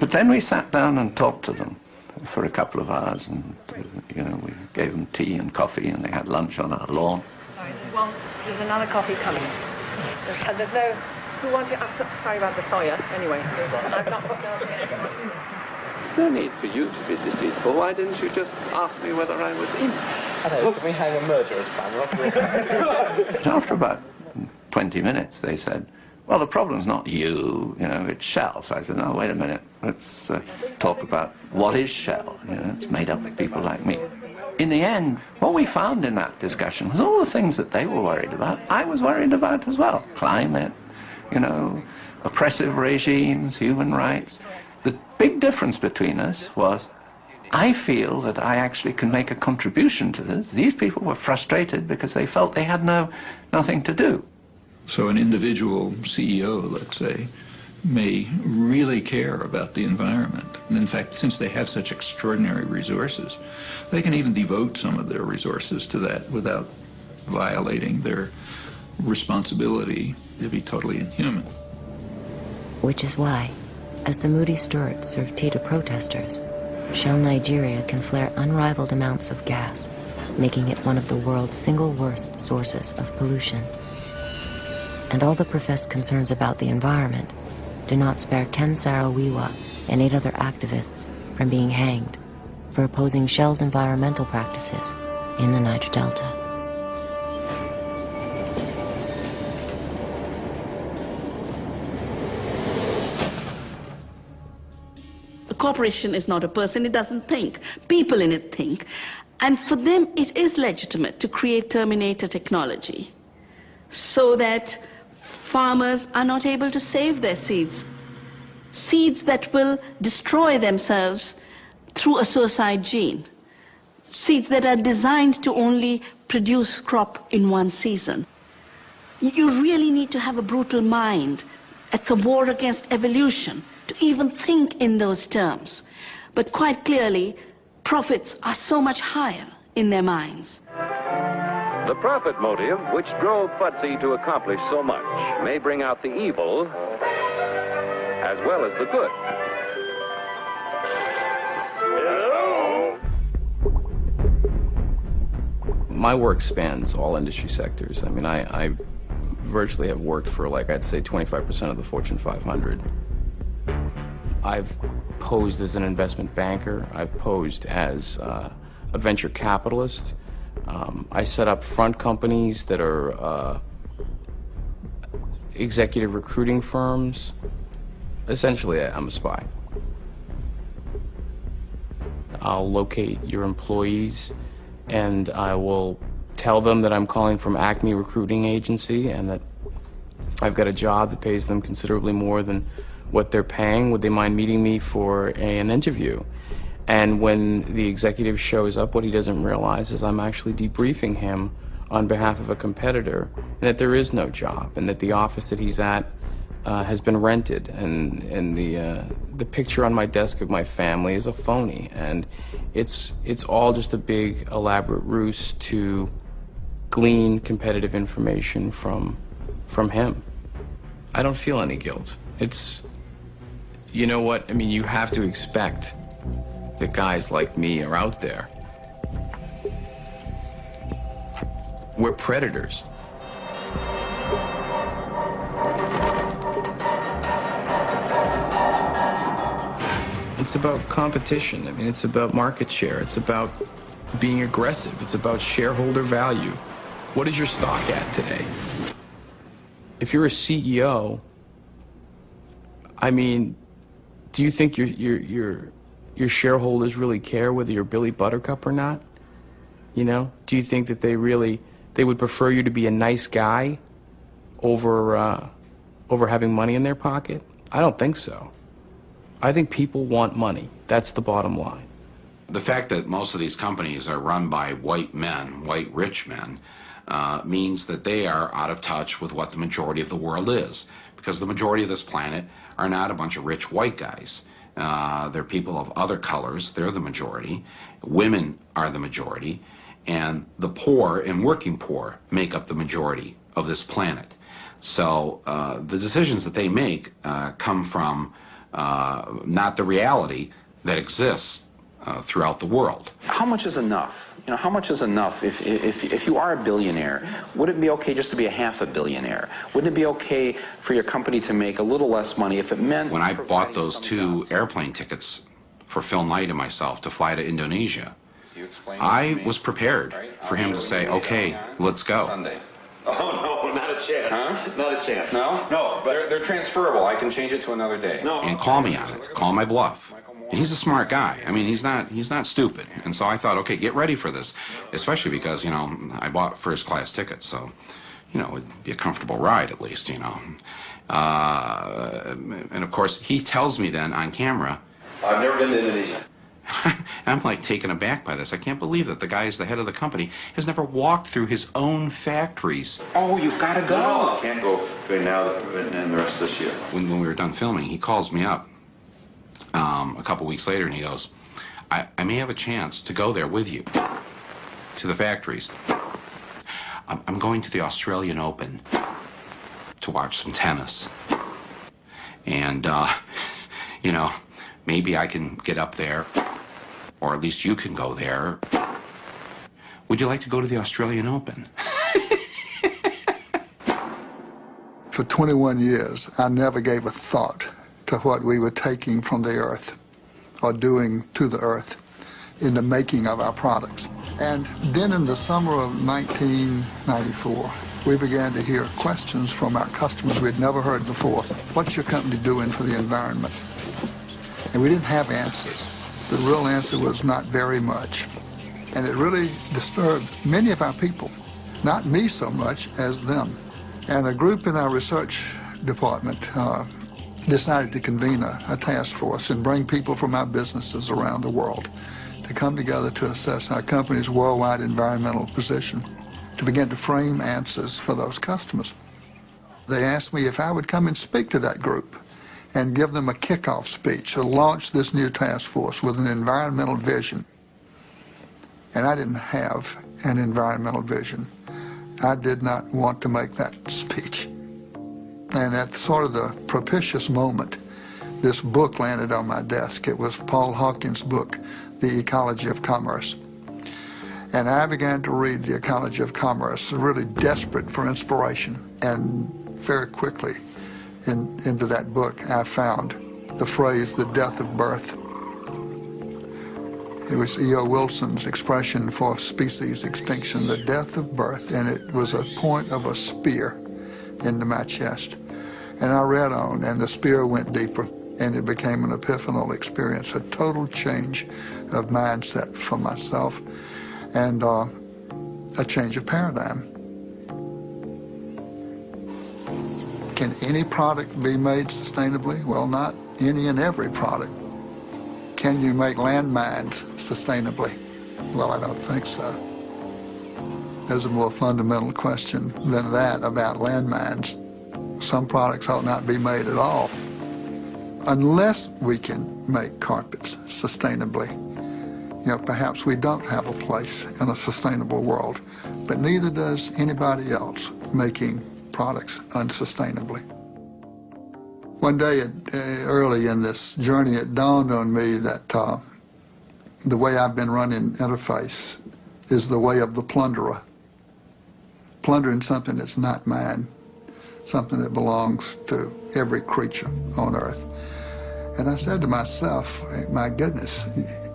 But then we sat down and talked to them for a couple of hours, and we gave them tea and coffee, and they had lunch on our lawn. Right. Well, there's another coffee coming. There's no... Who wanted... sorry about the Sawyer, anyway. I've not put down here. No need for you to be deceitful. Why didn't you just ask me whether I was in? Hello, can we hang a murderer's banner? After about 20 minutes, they said, well, the problem's not you, it's Shell. So I said, no, wait a minute, let's talk about what is Shell. It's made up of people like me. In the end, what we found in that discussion was all the things that they were worried about, I was worried about as well. Climate, oppressive regimes, human rights. The big difference between us was I feel that I actually can make a contribution to this. These people were frustrated because they felt they had nothing to do. So an individual CEO, let's say, may really care about the environment. And in fact, since they have such extraordinary resources, they can even devote some of their resources to that without violating their responsibility to be totally inhuman. Which is why, as the moody stewards serve tea to protesters, Shell Nigeria can flare unrivaled amounts of gas, making it one of the world's single worst sources of pollution. And all the professed concerns about the environment do not spare Ken Saro-Wiwa and 8 other activists from being hanged for opposing Shell's environmental practices in the Niger Delta. A corporation is not a person, it doesn't think. People in it think. And for them, it is legitimate to create Terminator technology so that farmers are not able to save their seeds. Seeds that will destroy themselves through a suicide gene. Seeds that are designed to only produce crop in one season. You really need to have a brutal mind. It's a war against evolution to even think in those terms. But quite clearly, profits are so much higher in their minds. The profit motive, which drove Futsi to accomplish so much, may bring out the evil as well as the good. My work spans all industry sectors. I mean, I virtually have worked for, like, I'd say 25% of the Fortune 500. I've posed as an investment banker. I've posed as a venture capitalist. I set up front companies that are executive recruiting firms. Essentially, I'm a spy. I'll locate your employees and I will tell them that I'm calling from Acme Recruiting Agency and that I've got a job that pays them considerably more than what they're paying. Would they mind meeting me for an interview? And when the executive shows up, what he doesn't realize is I'm actually debriefing him on behalf of a competitor, and that there is no job, and that the office that he's at has been rented, and the picture on my desk of my family is a phony, and it's all just a big elaborate ruse to glean competitive information from him. I don't feel any guilt. It's, you know what, I mean, you have to expect that guys like me are out there. We're predators. It's about competition. I mean, it's about market share. It's about being aggressive. It's about shareholder value. What is your stock at today? If you're a CEO, I mean, do you think your shareholders really care whether you're Billy Buttercup or not? You know, do you think that they would prefer you to be a nice guy over having money in their pocket? I don't think so. I think people want money. That's the bottom line. The fact that most of these companies are run by white men, white rich men, means that they are out of touch with what the majority of the world is, because the majority of this planet are not a bunch of rich white guys. They're people of other colors. They're the majority. Women are the majority. And the poor and working poor make up the majority of this planet. So the decisions that they make come from not the reality that exists throughout the world. How much is enough? You know, how much is enough? If you are a billionaire, would it be okay just to be a half a billionaire? Wouldn't it be okay for your company to make a little less money if it meant... When I bought those 2 airplane tickets for Phil Knight and myself to fly to Indonesia, I was prepared for him to say, okay, let's go. Sunday. Oh, no, not a chance. Huh? Not a chance. No? No, but... They're transferable. I can change it to another day. No. And call me on it, call my bluff. And he's a smart guy. I mean, he's not stupid. And so I thought, okay, get ready for this, especially because, you know, I bought first class tickets, so, you know, it'd be a comfortable ride at least, you know. And of course, he tells me then on camera, I've never been to Indonesia. I'm like taken aback by this. I can't believe that the guy who's the head of the company has never walked through his own factories. Oh, you've got to go. No, can't go right now and the rest of this year. When we were done filming, he calls me up a couple weeks later and he goes, I may have a chance to go there with you to the factories. I'm going to the Australian Open to watch some tennis. And, you know, maybe I can get up there, or at least you can go there. Would you like to go to the Australian Open? For 21 years, I never gave a thought to what we were taking from the earth or doing to the earth in the making of our products. And then in the summer of 1994, we began to hear questions from our customers we'd never heard before. What's your company doing for the environment? And we didn't have answers. The real answer was not very much. And it really disturbed many of our people, not me so much as them. And a group in our research department decided to convene a task force and bring people from our businesses around the world to come together to assess our company's worldwide environmental position, to begin to frame answers for those customers. They asked me if I would come and speak to that group and give them a kickoff speech to launch this new task force with an environmental vision. And I didn't have an environmental vision. I did not want to make that speech. And at sort of the propitious moment, this book landed on my desk. It was Paul Hawkins' book, The Ecology of Commerce. And I began to read The Ecology of Commerce, really desperate for inspiration. And very quickly into that book, I found the phrase, the death of birth. It was E.O. Wilson's expression for species extinction, the death of birth, and it was a point of a spear into my chest. And I read on, and the spear went deeper, and it became an epiphanal experience, a total change of mindset for myself, and a change of paradigm. Can any product be made sustainably? Well, not any and every product. Can you make landmines sustainably? Well, I don't think so. There's a more fundamental question than that about landmines. Some products ought not be made at all. Unless we can make carpets sustainably, you know, perhaps we don't have a place in a sustainable world, but neither does anybody else making products unsustainably. One day, early in this journey, it dawned on me that the way I've been running Interface is the way of the plunderer. Plundering something that's not mine, something that belongs to every creature on earth. And I said to myself, my goodness,